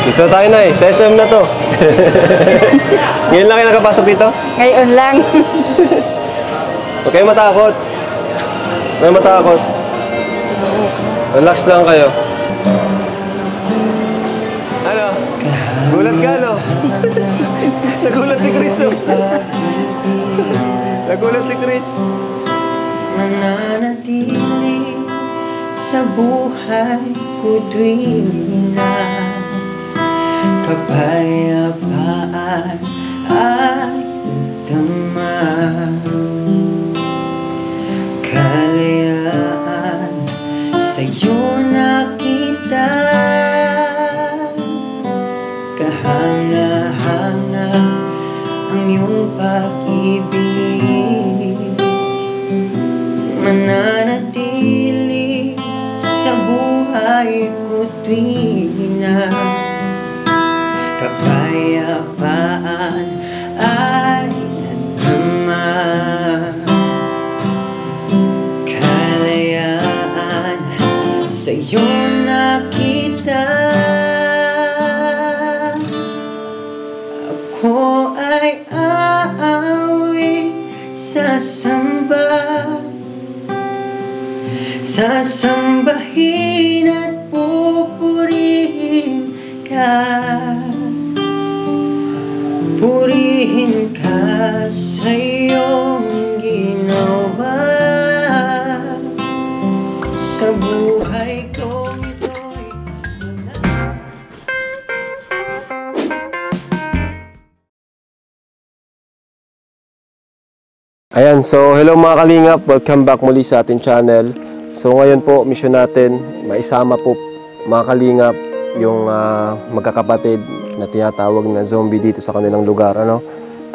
Dito tayo na eh. Sa SM na to. Ngayon lang kayo nakapasok dito? Ngayon lang. Huwag kayo matakot. Huwag kayo matakot. Relax lang kayo. Ano? Gulat ka, no? Nagulat si Chris, no? Nagulat si Chris. Mananatili sa buhay ko tuwing na kapayapaan ay damang kalayaan sa'yo nakita kahanga-hanga ang iyong pag-ibig mananatili sa buhay ko tuwing na kapayapaan ay nadama kalayaan sa'yo nakita ako ay aawi sasambahin at pupurihin purihin ka sa iyong ginawa sa buhay ko ito'y Ayan, so hello mga kalingap. Welcome back muli sa ating channel. So ngayon po, mission natin, maisama po mga kalingap yung magkakapatid na tinatawag na zombie dito sa kanilang lugar, ano,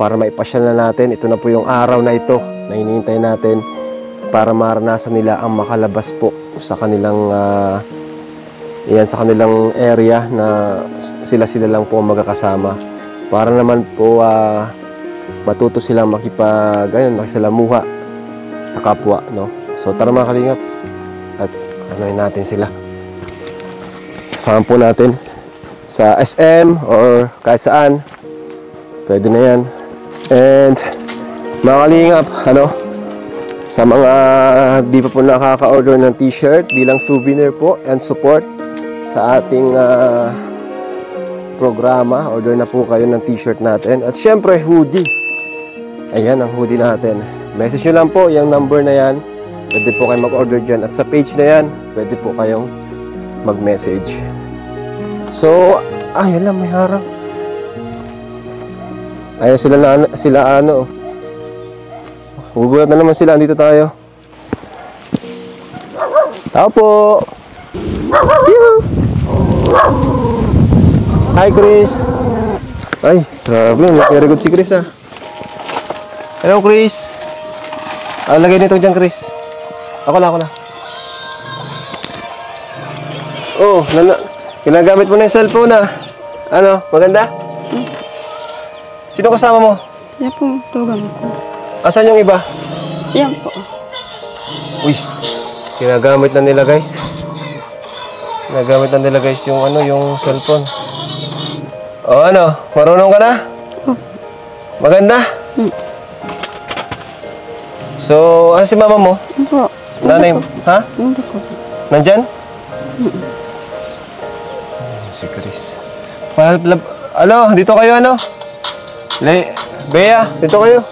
para maipasyal na natin. Ito na po yung araw na ito na hinihintay natin para maranasan nila ang makalabas po sa kanilang sa kanilang area na sila lang po ang magkakasama para naman po matuto silang makisalamuha sa kapwa, no. So tara mga kalingap at anoin natin sila. Sasama po natin sa SM or kahit saan. Pwede na yan. And mga kalingap, sa mga di pa po nakaka-order ng t-shirt bilang souvenir po and support sa ating programa, order na po kayo ng t-shirt natin. At syempre hoodie. Ayan ang hoodie natin. Message nyo lang po yung number na yan. Pwede po kayo mag-order dyan. At sa page na yan, pwede po kayong mag-message. So, yun lang, may harang. Ayan sila ano. Gugulat na naman sila. Andito tayo. Tao po. Hi, Chris. Ay, grabe. Very good si Chris, ah. Hello, Chris. Lagay nito dyan, Chris. Ako na. Oh, ginagamit mo na yung cellphone, ah. Ano, maganda? Sino kasama mo? Yan po, tugang ko. Asan yung iba? Yan po. Uy, ginagamit na nila, guys. Ginagamit na nila, guys, yung cellphone. O, marunong ka na? Maganda? So, ano si mama mo? Po. Nanay mo? Ha? Hindi ko. Nandyan? Si Chris. Dito kayo, Bea, dito kayo.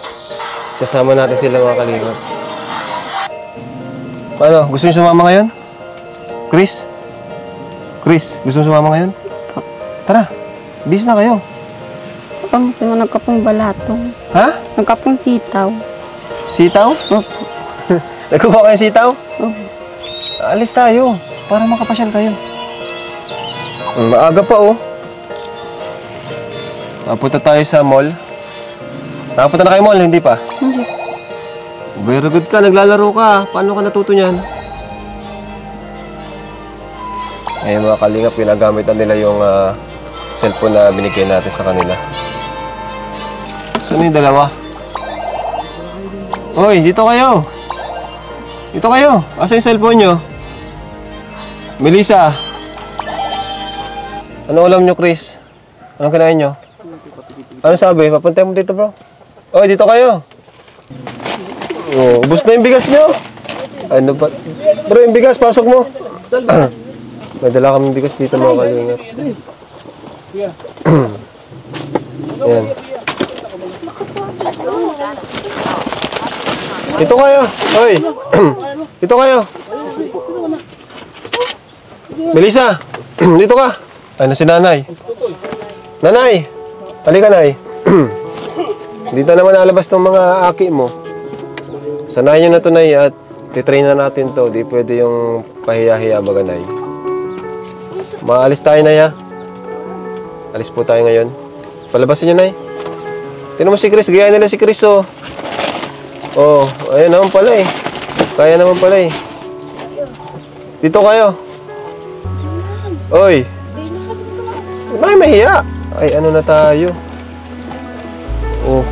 Sasama natin sila mga kalingap. Gusto niyo sumama ngayon? Chris? Gusto niyo sumama ngayon? Tara, bis na kayo. Kasi nagkapong balatong. Ha? Nagkapong sitaw. Sitaw? Opo. Nagkuha kayo sitaw? Opo. Alis tayo, para makapasyal kayo. Maaga pa, oh. Punta tayo sa mall. Nakapunta na kayo mall, hindi pa? Hindi. Very good ka, naglalaro ka. Paano ka natuto niyan? Ayun mga kalingap, pinagamit na nila yung cellphone na binigay natin sa kanila. Saan yung dalawa? Hoy, dito kayo. Dito kayo. Asa yung cellphone nyo? Melissa. Ano alam nyo, Chris? Anong kinain nyo? Ano sabi? Papuntay mo dito, bro. Hoy, dito kayo. Oh, ubos na yung bigas nyo. Ano ba? Bro, yung bigas, pasok mo. May dala kaming bigas dito, mga kalingap. Yan. Dito kayo. Hoy. Dito kayo. Melissa. Dito ka. Ay, na si nanay. Nanay. Halika, nay. Dito naman nalabas tong mga aki mo. Sanayin nyo na to, nay, at titrain na natin to. Di pwede yung pahiya-hiya baga, nay. Maalis tayo, nay, ha? Alis po tayo ngayon. Palabasin nyo, nay. Tingnan mo si Chris. Gaya nila si Chris, oh. Oh, ayun naman pala, eh. Kaya naman pala, eh. Dito kayo. Oy. Ay, mahiya. Ay, ano na tayo? Oh.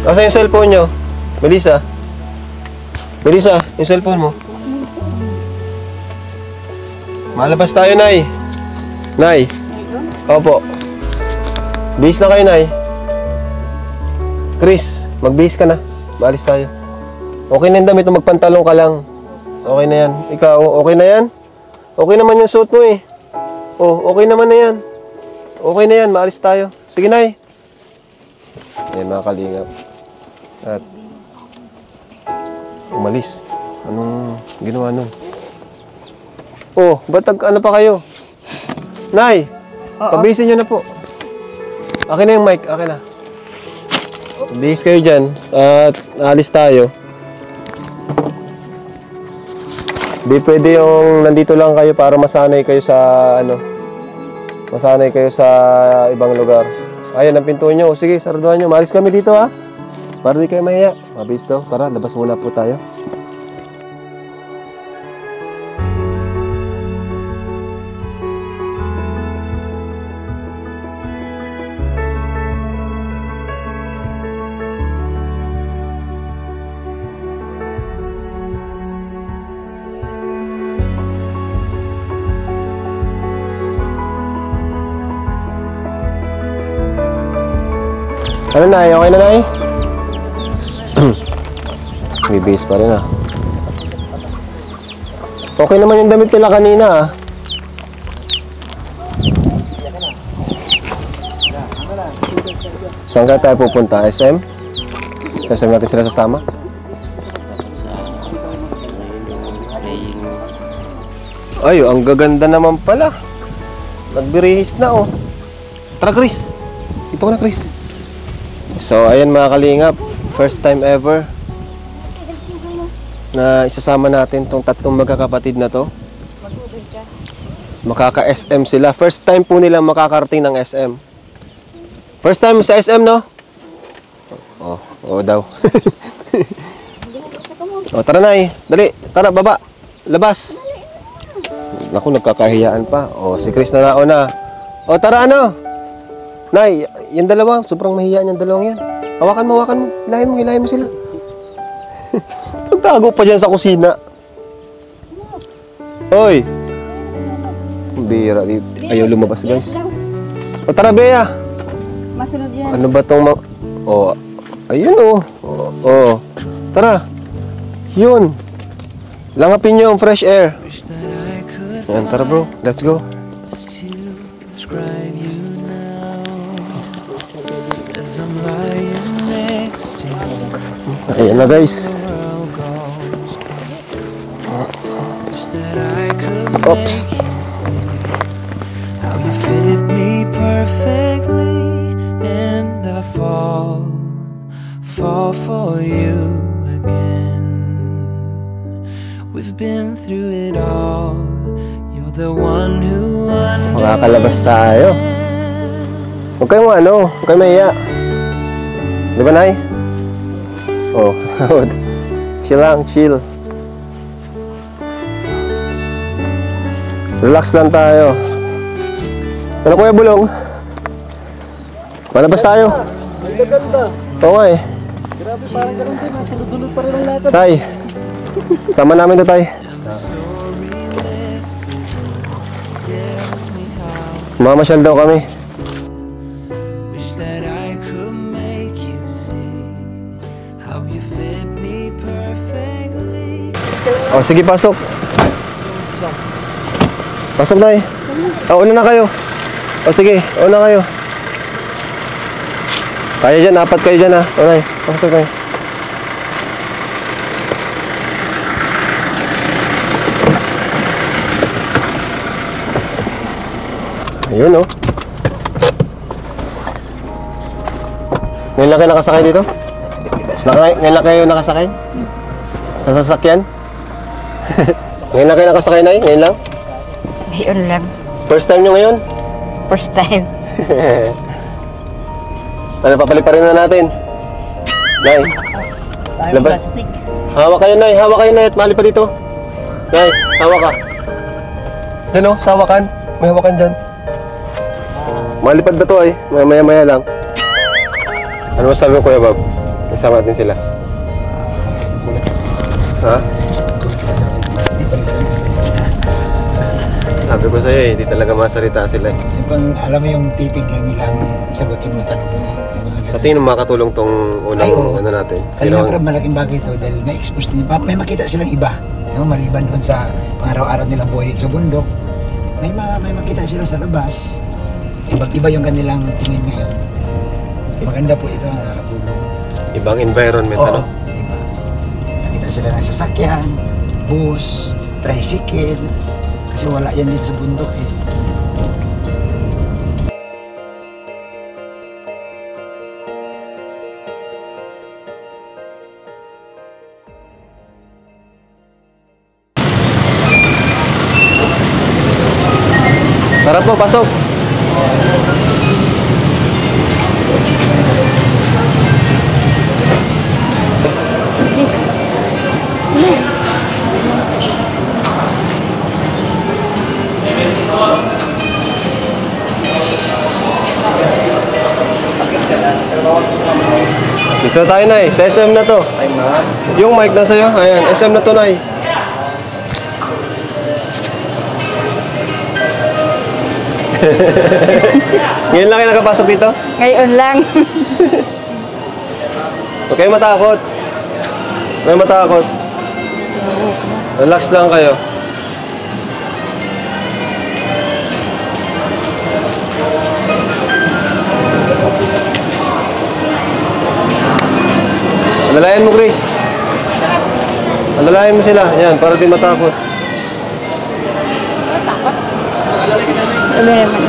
Nasaan yung cellphone nyo? Melissa? Melissa, yung cellphone mo. Malabas tayo, Nay. Nay. Opo. Bihis na kayo, Nay. Chris, magbihis ka na. Maalis tayo. Okay na yung damit mo, magpantalong ka lang. Okay na yan. Ikaw, okay na yan? Okay naman yung suit mo, eh. Oh, okay naman na yan. Okay na yan, maalis tayo. Sige, Nay. Ayan, mga kalingap. At umalis. Anong ginawa nun? Oh, ba't ano pa kayo? Nay, pabihisin nyo na po. Akin na yung mic, akin na. Bihis kayo dyan at alis tayo. Di pwede yung nandito lang kayo para masanay kayo sa ano. Masanay kayo sa ibang lugar. Ayan ang pinto nyo. Sige, sarduhan nyo. Maalis kami dito, ha. Para di kayo mahiya. Mabis daw. Tara, labas muna po tayo. Ano, Nay? Okay na, Nay? May base pa rin, ah. Okay naman yung damit nila kanina, ah. Saan ka tayo pupunta? SM? Sa SM natin sila sasama? Ay, ang gaganda naman pala. Nagbirihis na, oh. Tara, Chris. Ito ka na, Chris. So, ayan mga kalingap, first time ever na isasama natin tong tatlong magkakapatid na to. Makaka-SM sila. First time po nilang makakarating ng SM. First time sa SM, no? Oo daw. O, tara, Nay. Dali, tara, baba. Labas. Naku, nagkakahiyaan pa. O, si Chris na nauna. O, tara, ano? Nay, yung dalawa, sobrang mahiyaan yung dalawang yan. Hawakan mo. Hilahin mo sila. Nagtago pa dyan sa kusina. Hoy! Bira, ayaw lumabas, guys. O, tara, Bea. Masunod yan. Ano ba tong oh, ayun, oh. Oh, tara. Yun. Langapin nyo ang fresh air. Ayan, tara, bro. Let's go. Ayan na, guys. Oops. How you fit me perfectly, and I fall for you again. We've been through it all. You're the one who Makakalabas tayo. Huwag kayong mahiya. Di ba, Nay? Oh, chill lang, chill. Relax lang tayo. Ano, Kuya Bulong? Malabas tayo. Oo nga, eh. Grabe, parang ganun din. Sunod-sunod pa rin ang lakad. Tay, sama namin to, Tay. Mamasyal daw kami. Wish that I could make you see how you fit me perfectly. O, sige, pasok. Pasok, Tay. Una na kayo. O, sige, una kayo. Kaya dyan, apat kayo dyan, ha. O, Tay, pasok tayo. Ayun, oh. Ngayon lang kayo nakasakay dito? Ngayon lang kayo nakasakay? Sa sasakyan? Ngayon lang kayo nakasakay, Nay? Ngayon lang? Ngayon lang. First time nyo ngayon? First time. Ano, papaliparin na natin. Nay, labas. Plastic. Hawak kayo, Nay. Hawak kayo, Nay. At mali pa dito. Nay, hawak ka. Yan, oh. Sa hawakan. May hawakan dyan. Malipad na to, ay. Maya-maya lang. Ano masabi mo, Kuya Bob? Isama natin sila. Ha? Sabi ko sa'yo, hindi talaga masalita sila. Yung bang, alam mo yung titig lang nilang sagot sa mga tanong mo. Sa tingin mo makatulong tong unang Ay, oo. ano natin? Kaya nga malaking bagay ito dahil na-expose nila. May makita silang iba. No? Maliban doon sa pang-araw-araw nilang buhay dito sa bundok. May makita sila sa labas. Iba-iba yung kanilang tingin ngayon. Maganda po ito, nakakatulong. Ibang environment, Oo, ano? iba. Nakita sila ng sasakyan, bus, tricycle. Kasi wala yan dito sa bundok eh. Tara po, pasok. Dito tayo, Nay. Sa SM na to. Yung mic na sa'yo. Ayan, SM na to, Nay. Ngayon lang kayo nakapasok dito? Ngayon lang. Huwag kayo matakot. Huwag kayo matakot. Relax lang kayo. Andalayan mo, Chris. Andalayan mo sila. Yan, para di matakot. Ano naman?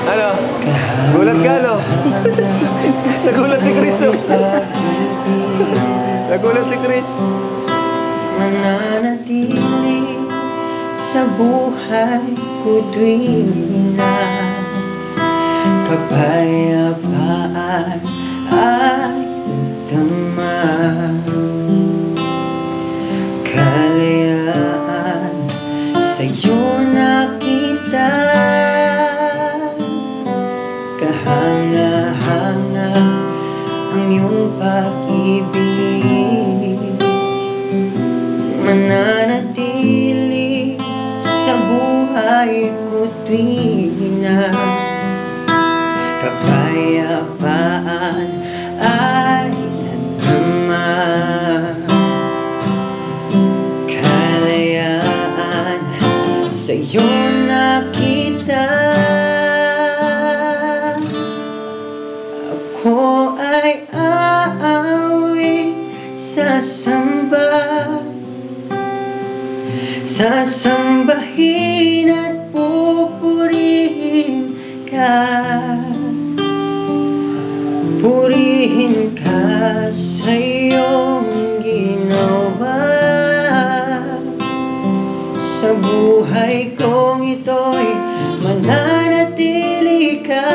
Ano? Gulat ka, no? Nagulat si Chris, oh. Nagulat si Chris. Mananatili sa buhay ko tuwing na kapayapaan ay nagdamag. Kalayaan sa'yo nakita, kahanga-hanga ang iyong pag-ibig. Mananatili sa buhay ko tuwing na kapayapaan ay nadama. Kalayaan sa'yo nakita, ako ay aawi sasamba, sasambahin at pupurihin ka. Purihin ka sa iyong ginawa. Sa buhay kong ito'y mananatili ka.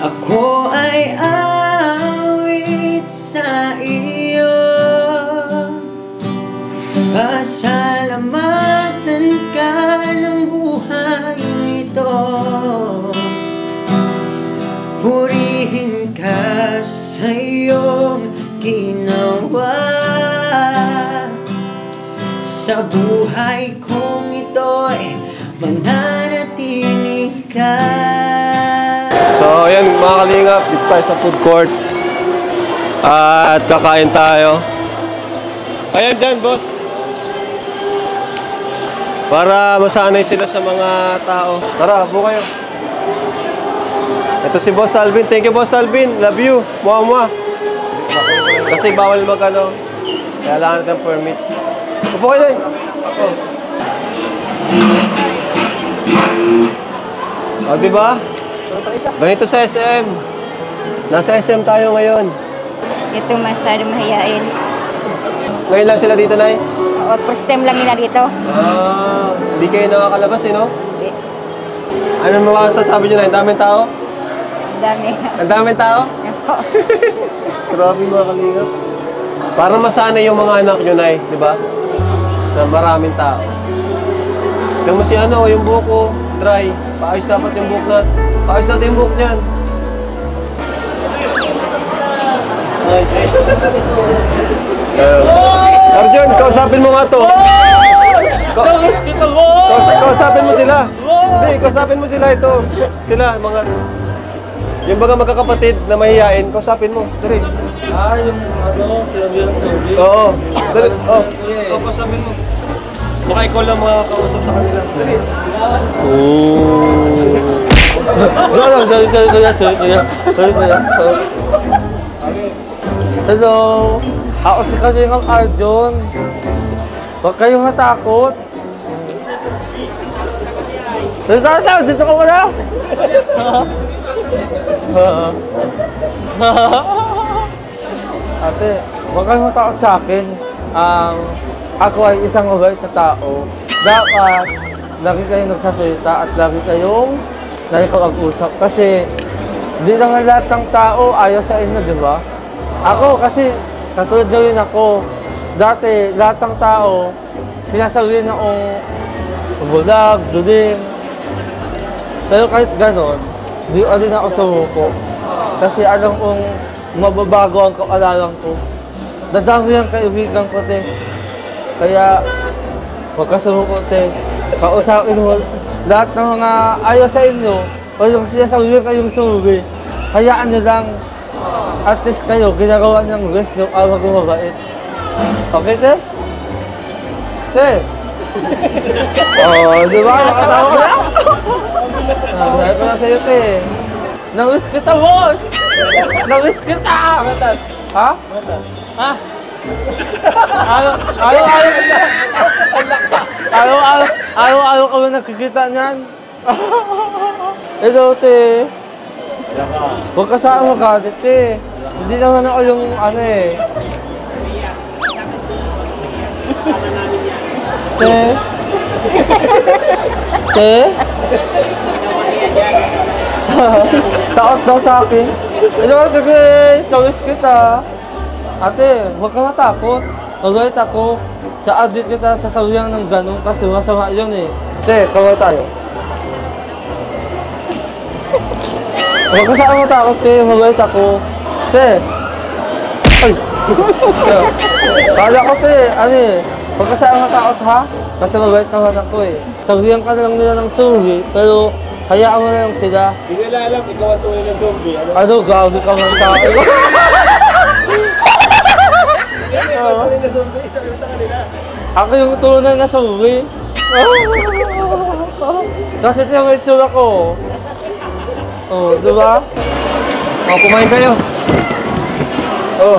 Ako ay awit sa iyo, Pasalamatan ka ng buhay na ito. Purihin ka sa iyong ginawa. Sa buhay kong ito'y mananatili ka. So, ayan mga kalingap, dito tayo sa food court. At kakain tayo. Ayan dyan, boss. Para masanay sila sa mga tao. Tara, buo kayo. Ito si Boss Alvin. Thank you, Boss Alvin. Love you. Mua-mua. Kasi bawal mag-ano. Kailangan natin permit. Upo kayo na eh. O, diba? Ganito sa SM. Nasa SM tayo ngayon. Ito masyado mahihain. Ngayon lang sila dito, Nay? Oo, first time lang nila dito. Hindi kayo nakakalabas eh, no? Hindi. Ano mga sasabi nyo na? Ang daming tao? Ang dami. Ang daming tao? Grabe mga kalingap. Para masanay yung mga anak nyo, Nay, di ba? Sa maraming tao. Tingnan mo si ano, yung buhok ko, dry. Paayos dapat yung buhok na. Paayos natin yung buhok niyan. Arjun, kausapin mo nga to. Kausapin mo sila. Hindi, kausapin mo sila ito. Sila, mga... Yung baga magkakapatid na mahihain, kausapin mo. Dali. Yung ano, sinabi ng sabi. Oo. Dali. Oo, kausapin mo. Baka ikaw lang makakausap sa kanila. Dali. Hello. Ako si Kalingap Arjun. Huwag kayong natakot. Dito ka wala. Ate, huwag kayong matakot sa akin. Ako ay isang mabait na tao. Dapat, lagi kayong nagsasalita at lagi kayong nakikipag-usap. Kasi, di naman lahat ng tao ayaw sa inyo, di ba? Ako kasi, katulad na rin ako. Dati, lahat ng tao, sinasabi rin akong bulag, duling. Pero kahit ganon, di rin ako sumuko. Kasi alam kong mababago ang kaalalan ko. Dadami ang kaibigan ko, te. Kaya, huwag ka sumuko, te. Kausapin mo, lahat ng mga ayaw sa inyo, o yung sinasabi kayong sumubi, hayaan nyo lang. At least kayo, ginagawa niyang rest yung awag ng mabait. Okay, te? Te? Oh, di ba? Makatawa ka na? Sabi ko na sa'yo, te. Nang-wish kita, boss! Nang-wish kita! Ha? Ha? Araw-araw kami nakikita niyan. Hello, te. Huwag ka saan magalit, te. Hindi naman ako yung ano eh. Te? Te? Takot daw sa akin. Hello, Ate Grace. Nawis kita. Ate, huwag ka matakot. Mabait ako. Sa adik kita sasabihan ng ganun kasi masama yun eh. Te, kawal tayo. Huwag ka saan matakot, te. Mabait ako. Te. Ay. Kala ko, te. Ano eh. Huwag ka saan matakot, ha? Kasi mabait naman ako eh. Sabihan ka na lang nila ng sorry, pero hayaan mo na lang sila. Hindi nila alam, ikaw ang tunay na zombie. Ano, gabi ka man sa akin. Hindi, ikaw ang tunay na zombie. Sabi mo sa kanila. Ako yung tunay na sorry. Kasi tiyan mo yung tsura ko. Oh, di ba? O, kumain kayo. Oh.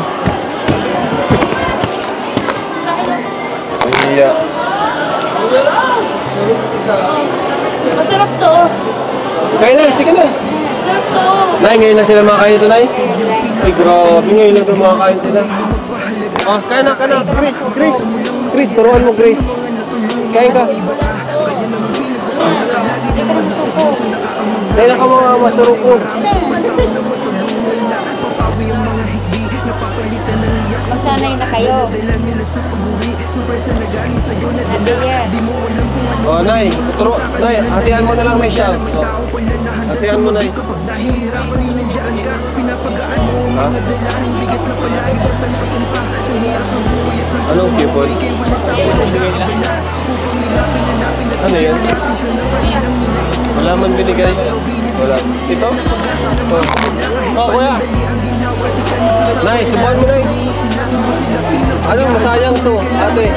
Iya. Masarap to. Kain na, sige na. Masarap to. Nay, ngayon na sila makakain ito, Nay. Ay, grabe, ngayon lang ito makakain sila. Ah, kain na. Chris, turuan mo, Chris. Kain ka. Kain na ka mga masuruko. Masanay na kayo. Oh, Nay, Nay, hatihan mo na lang, Nay, siya. Oh. Hatihan mo, Nay. Ha? Anong people? Ano yan? Wala man binigay. Wala. Ito? Oh, kuya. Nay, subuhan mo, Nay. Ano, masayang to, ate.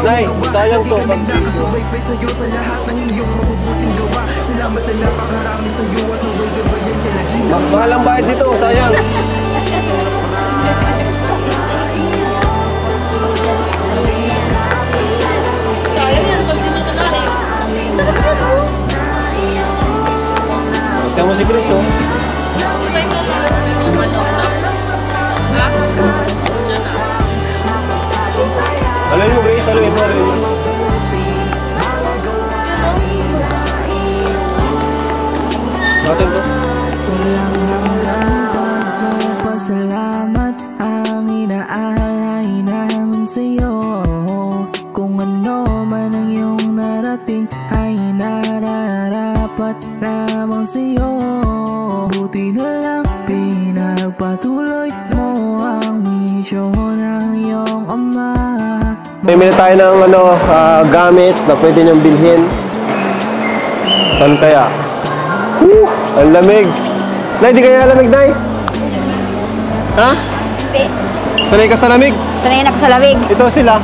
Nay, sayang to. Mahal ang bayad dito, sayang. Kaya yan, pag tinutulari. Sarap yan, oh. Tingnan mo si Chris, oh. May ano, ha? Aluin mo, Grace, aluin mo, aluin mo. Natin to. Pasalamat ang inaalay namin sa'yo. Kung ano man ang iyong narating ay nararapat lamang sa'yo. Buti na lang pinagpatuloy mo ang misyon ng iyong ama. May tayo ng gamit na pwede niyong bilhin. Saan kaya? Ang lamig. Nay, di kaya lamig, Nay? Ha? Hindi. Sanay ka sa lamig? Sanay na ako sa lamig. Ito sila.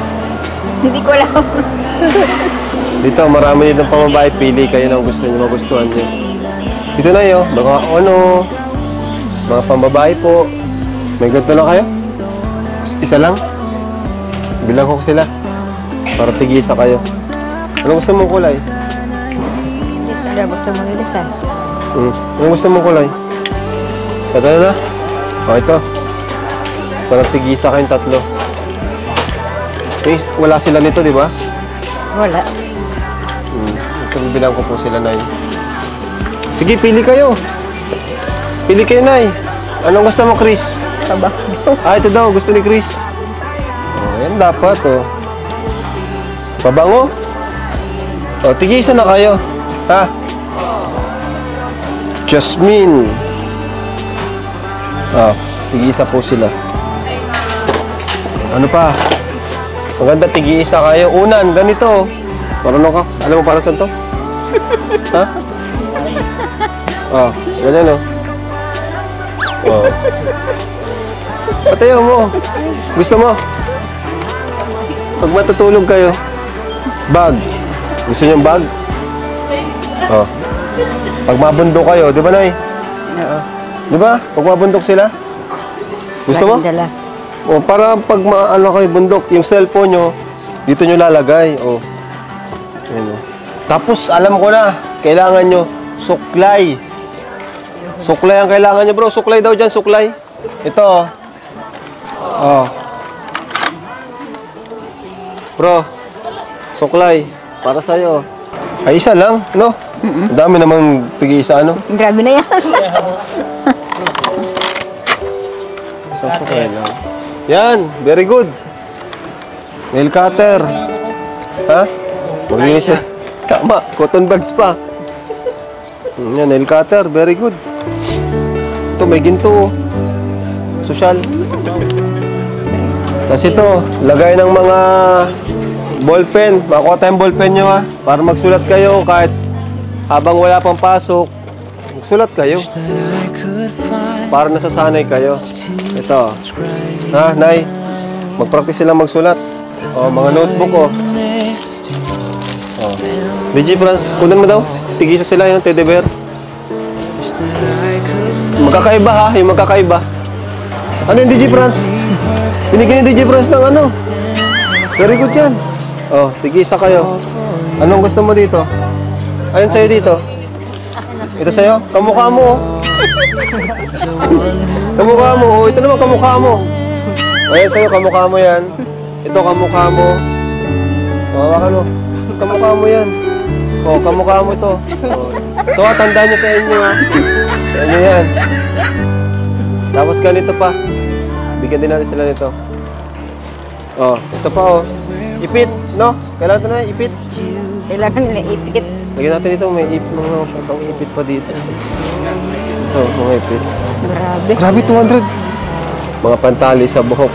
Hindi ko alam. Dito, marami dito pamabahay. Pili kayo ng gusto niyo, magustuhan niyo. Dito na yun. Mga mga pambabae po. May ganito na kayo? Isa lang? Bilang ko sila. Para tigisa kayo. Ano gusto mong kulay? Hindi gusto mo nilisan. Ano gusto mong kulay? Ito na? O, ito. Para tigisa kayong tatlo. Eh, wala sila nito, di ba? Wala. Ito, bilang ko po sila, Nay. Sige, pili kayo. Pili kayo, Nay. Anong gusto mo, Chris? Taba. Ah, ito daw. Gusto ni Chris. Oh, yan dapat, oh. Pabango? O, tigisa na kayo. Ha? Jasmine. Ah, tigisa po sila. Ano pa? Ang ganda, tigisa kayo. Unan, ganito. Marunong ka? Alam mo para saan to? Ha? Oh, ganyan, oh. Oh. Patayo mo. Gusto mo? Pag matutulog kayo, bag. Gusto niyo yung bag? Oh. Pag mabundok kayo, di ba, Nay? Oo. Di ba? Pag mabundok sila? Gusto mo? Dala. O, para pag ano kayo bundok, yung cellphone nyo, dito nyo lalagay. O. Ayan, o. Tapos, alam ko na, kailangan nyo suklay. Suklay ang kailangan nyo, bro. Suklay daw dyan, suklay. Ito, o. O. Bro, suklay. Para sa'yo. Ay, isa lang, no? Ang dami namang tig-isa, ano? Grabe na yan. Isang suklay lang. Yan, very good. Nail cutter. Ha? Maglinis siya. Tama, cotton buds pa. Yan, nail cutter, very good. Ito, may ginto. Social. Tapos ito, lagay ng mga ballpen. Makuha tayong ballpen nyo, ha. Para magsulat kayo kahit habang wala pang pasok. Magsulat kayo. Para nasasanay kayo. Ito. Ha, Nay? Mag-practice sila magsulat. O, mga notebook, o. O. DJ Franz, kunan mo daw. Tigisa sila yung teddy bear. Magkakaiba, ha? Yung magkakaiba. Ano yung DJ Franz? Binigyan ni DJ Franz ng ano? Very good yan. O, tigisa kayo. Anong gusto mo dito? Ayun sa'yo dito. Ito sa'yo? Kamukha mo, oh. Kamukha mo, oh. Ito naman kamukha mo. Ayun sa'yo, kamukha mo yan. Ito, kamukha mo. Hawakan mo. Kamukha mo yan. Oh, kamukha mo ito. Oh. Ito, tandaan nyo sa inyo, ha. Sa inyo yan. Tapos ganito pa. Bigyan din natin sila nito. Oh, ito pa, oh. Ipit, no? Kailangan ito na, ipit. Kailangan nila ipit. Lagyan natin ito, may mga pang ipit pa dito. Ito, mga ipit. Grabe. Grabe, 200. Mga pantali sa buhok.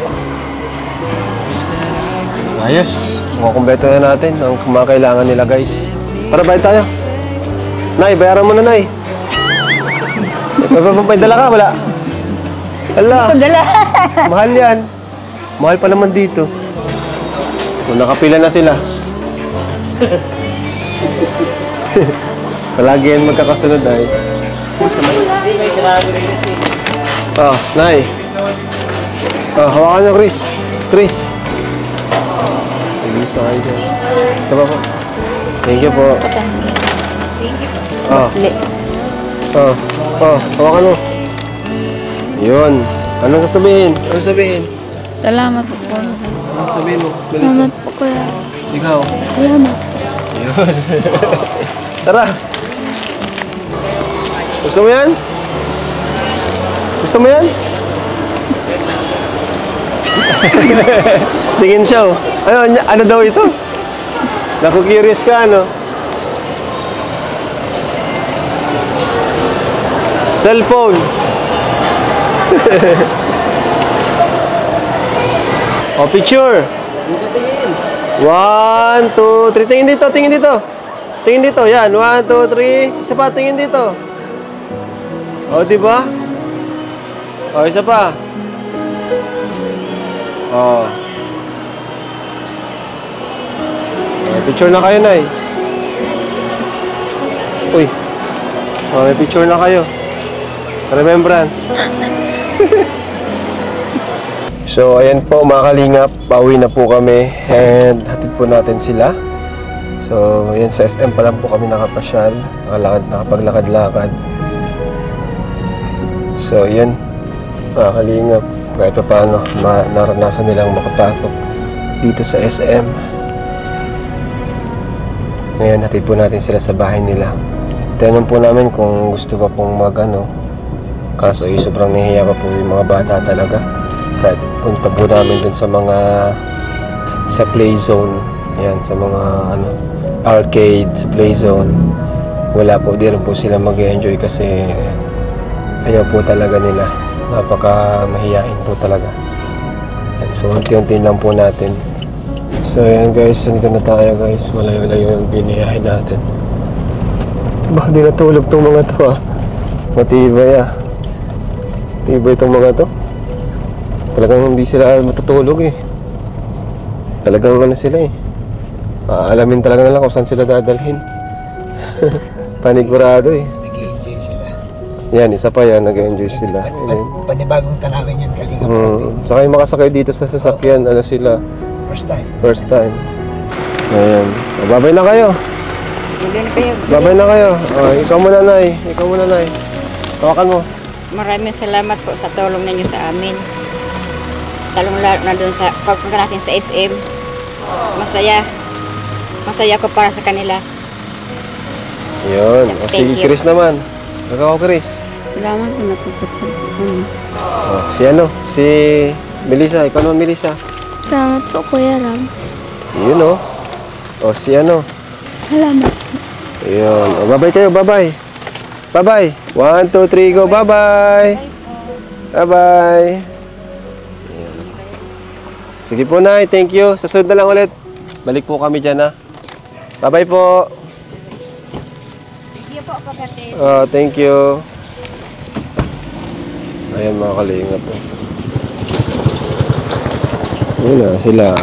Ayos. Mga kumpleto na natin ang mga kailangan nila, guys. Para bayad tayo. Nay, bayaran mo na, Nay. May dala ka? Wala. Hala. Dala. Mahal yan. Mahal pa naman dito. So, nakapila na sila. Palagi yan magkakasunod ay. Oh, Nay. Oh, hawakan nyo, Chris. Chris. Bilis na kayo dyan. Ito pa po. Thank you po. Oh. Masli. Oh, hawakan mo. Yun. Anong sasabihin? Anong sabihin? Salamat po. Anong sabihin mo? Salamat po kuya. Ikaw. Salamat. Yun. Tara. Gusto mo yan? Gusto mo yan? Tingin siya oh. Ano daw ito? Naku-curious ka ano? Cellphone. O, picture. 1, 2, 3. Tingin dito, tingin dito. Tingin dito, yan. 1, 2, 3. Isa pa, tingin dito. O, diba? O, isa pa. O. Picture na kayo, Nay. Uy. O, may picture na kayo. Remembrance. So, ayan po mga kalingap. Pauwi na po kami. And hatid po natin sila. So, ayan sa SM pa lang po kami nakapasyal. Nakapaglakad-lakad. So, ayan. Mga kalingap. Kahit pa paano, naranasan nilang makapasok dito sa SM. Ngayon, hatid po natin sila sa bahay nila. Tanong po namin kung gusto pa pong kaso sobrang nahihiya pa po yung mga bata talaga. Kahit punta po namin dun sa play zone. Yan, sa mga arcade, sa play zone. Wala po, di rin po sila mag-enjoy kasi ayaw po talaga nila. Napaka mahihain po talaga. And so, unti-unti lang po natin. So, ayan guys, nandito na tayo guys. Malayo-layo yung biniyahin natin. Ba, di natulog tong mga to ah. Matibay ah. Matibay itong mga to. Talagang hindi sila matutulog eh. Talagang sila eh. Alamin talaga nila kung saan sila dadalhin. Panigurado eh. Nag-i-enjoy sila. Yan, isa pa yan, nag-enjoy sila. Panibagong tanawin yan, Kalingap. Saka yung makasakay dito sa sasakyan, sila. First time. First time. Ayan. Babay na kayo. Hindi na kayo. Babay na kayo. Ikaw muna, Nay. Ikaw muna, Nay. Tawakan mo. Maraming salamat po sa tulong ninyo sa amin. Talong na doon sa pagpunta natin sa SM. Masaya. Masaya ko para sa kanila. Yun. O, Thank si you. Chris naman. Ikaw, Chris. Salamat po nagpapatid. Si Melissa. Ikaw naman, Melissa. Salamat po Kuya Ram. Yun o. Si Salamat. Yun. Bye-bye kayo. Bye-bye. Bye-bye. 1, 2, 3, go. Bye-bye. Bye-bye. Sige po, Nay. Thank you. Sa sunod na lang ulit. Balik po kami dyan, ha. Bye-bye po. Thank you po, kapatid. Thank you. Ayan, mga kalingap po. Yun na, sila.